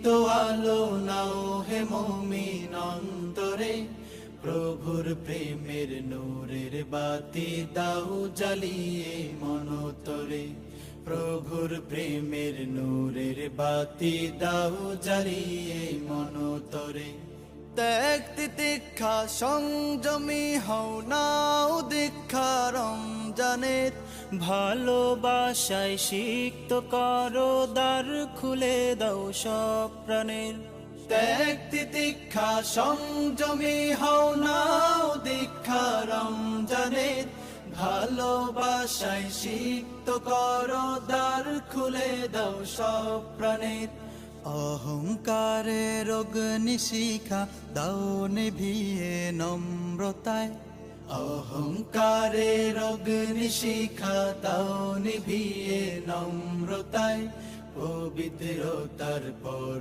দীপ্ত আলো নাও হে মুমিন অন্তরে, প্রভুর প্রেমের নূরের বাতি দাও জ্বালিয়ে মনতরে। প্রভুর প্রেমের নূরের বাতি দাও জ্বালিয়ে মনতরে। ত্যাগ তিতিক্ষা সংযমী হও নাও দীক্ষা রমজানের, ভালোবাসায় সিক্ত করো দ্বার খুলে দাও সব প্রাণের। ত্যাগ তিতিক্ষা সংযমী হও নাও দীক্ষা রমজানের, ভালোবাসায় সিক্ত করো দ্বার খুলে দাও সব প্রাণের। অহংকারের অগ্নিশিখা দাও নিভিয়ে নম্রতায়, অহংকারের অগ্নিশিখা দাও নিভিয়ে নম্রতায়। পবিত্রতার পর